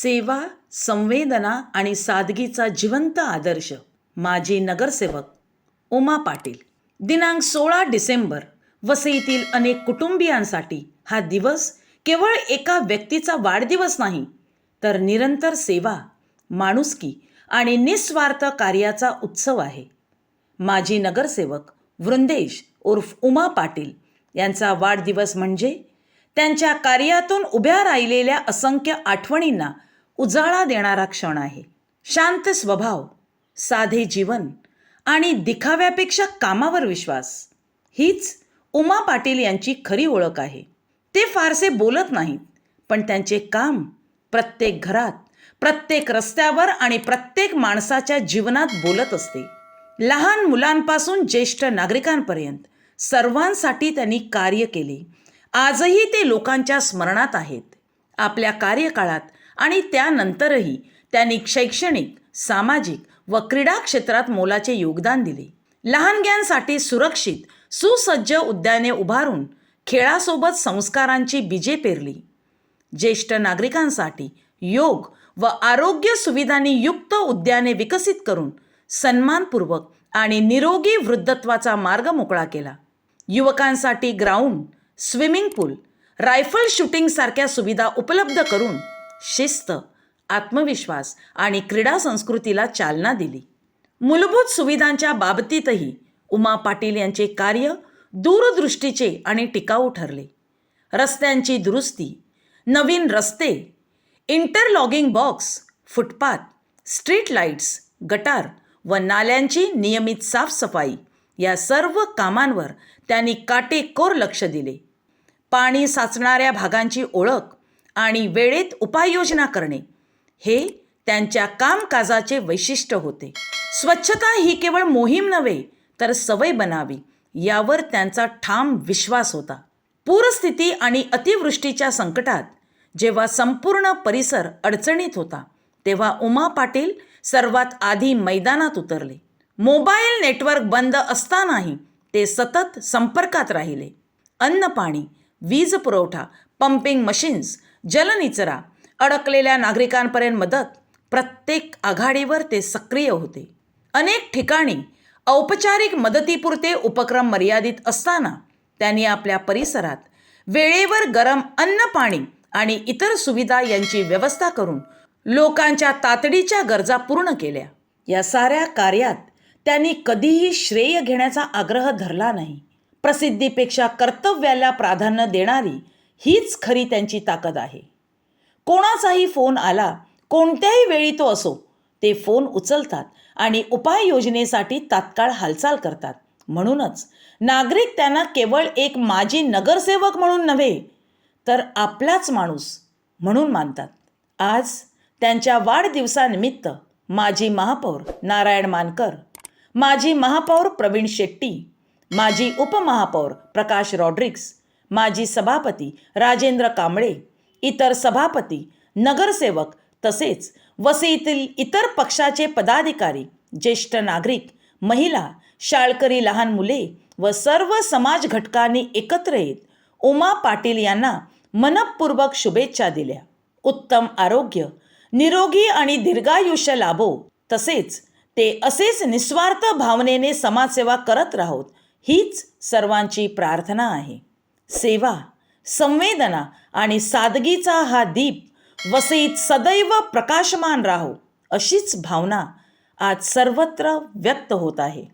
सेवा, संवेदना आणि सादगीचा जिवंत आदर्श. माजी नगरसेवक उमा पाटील. दिनांक 16 डिसेंबर. वसईतील अनेक कुटुंबियांसाठी हा दिवस केवळ एका व्यक्तीचा वाढदिवस नाही, तर निरंतर सेवा, माणुसकी आणि निस्वार्थ कार्याचा उत्सव आहे. माजी नगरसेवक वृंदेश उर्फ उमा पाटील यांचा वाढदिवस म्हणजे त्यांच्या कार्यातून उभ्या राहिलेल्या असंख्य आठवणींना उजाळा देणारा क्षण आहे. शांत स्वभाव, साधे जीवन आणि दिखाव्यापेक्षा कामावर विश्वास, हीच उमा पाटील यांची खरी ओळख आहे. ते फारसे बोलत नाहीत, पण त्यांचे काम प्रत्येक घरात, प्रत्येक रस्त्यावर आणि प्रत्येक माणसाच्या जीवनात बोलत असते. लहान मुलांपासून ज्येष्ठ नागरिकांपर्यंत सर्वांसाठी त्यांनी कार्य केले. आजही ते लोकांच्या स्मरणात आहेत. आपल्या कार्यकाळात आणि त्यानंतरही त्यांनी शैक्षणिक, सामाजिक व क्रीडा क्षेत्रात मोलाचे योगदान दिले. लहानग्यांसाठी सुरक्षित, सुसज्ज उद्याने उभारून खेळासोबत संस्कारांची बीजे पेरली. ज्येष्ठ नागरिकांसाठी योग व आरोग्य सुविधांनी युक्त उद्याने विकसित करून सन्मानपूर्वक आणि निरोगी वृद्धत्वाचा मार्ग मोकळा केला. युवकांसाठी ग्राउंड, स्विमिंग पूल, रायफल शूटिंगसारख्या सुविधा उपलब्ध करून शिस्त, आत्मविश्वास आणि क्रीडा संस्कृतीला चालना दिली. मूलभूत सुविधांच्या बाबतीतही उमा पाटील यांचे कार्य दूरदृष्टीचे आणि टिकाऊ ठरले. रस्त्यांची दुरुस्ती, नवीन रस्ते, इंटरलॉगिंग बॉक्स, फुटपाथ, स्ट्रीट लाईट्स, गटार व नाल्यांची नियमित साफसफाई या सर्व कामांवर त्यांनी काटेकोर लक्ष दिले. पाणी साचणाऱ्या भागांची ओळख आणि वेळेत उपाययोजना करणे हे त्यांच्या कामकाजाचे वैशिष्ट्य होते. स्वच्छता ही केवळ मोहीम नव्हे, तर सवय बनावी यावर त्यांचा ठाम विश्वास होता. पूरस्थिती आणि अतिवृष्टीच्या संकटात जेव्हा संपूर्ण परिसर अडचणीत होता, तेव्हा उमा पाटील सर्वात आधी मैदानात उतरले. मोबाईल नेटवर्क बंद असतानाही ते सतत संपर्कात राहिले. अन्न पाणी, वीज पुरवठा, पंपिंग मशीन्स, जलनिचरा, अडकलेल्या नागरिकांपर्यंत मदत, प्रत्येक आघाडीवर ते सक्रिय होते. अनेक ठिकाणी औपचारिक मदतीपुरते उपक्रम मर्यादित असताना त्यांनी आपल्या परिसरात वेळेवर गरम अन्न, पाणी आणि इतर सुविधा यांची व्यवस्था करून लोकांच्या तातडीच्या गरजा पूर्ण केल्या. या साऱ्या कार्यात त्यांनी कधीही श्रेय घेण्याचा आग्रह धरला नाही. प्रसिद्धीपेक्षा कर्तव्याला प्राधान्य देणारी हीच खरी त्यांची ताकद आहे. कोणाचाही फोन आला, कोणत्याही वेळी तो असो, ते फोन उचलतात आणि उपाययोजनेसाठी तात्काळ हालचाल करतात. म्हणूनच नागरिक त्यांना केवळ एक माजी नगरसेवक म्हणून नव्हे, तर आपलाच माणूस म्हणून मानतात. आज त्यांच्या वाढदिवसानिमित्त माजी महापौर नारायण मानकर, माजी महापौर प्रवीण शेट्टी, माजी उपमहापौर प्रकाश रॉड्रिक्स, माजी सभापती राजेंद्र कांबळे, इतर सभापती, नगरसेवक तसेच वसईतील इतर पक्षाचे पदाधिकारी, ज्येष्ठ नागरिक, महिला, शाळकरी, लहान मुले व सर्व समाज घटकांनी एकत्र येत उमा पाटील यांना मनःपूर्वक शुभेच्छा दिल्या. उत्तम आरोग्य, निरोगी आणि दीर्घायुष्य लाभो, तसेच ते असेच निस्वार्थ भावनेने समाजसेवा करत राहोत, हीच सर्वांची प्रार्थना आहे. सेवा, संवेदना आणि सादगीचा हा दीप वसईत सदैव प्रकाशमान राहो, अशीच भावना आज सर्वत्र व्यक्त होत आहे.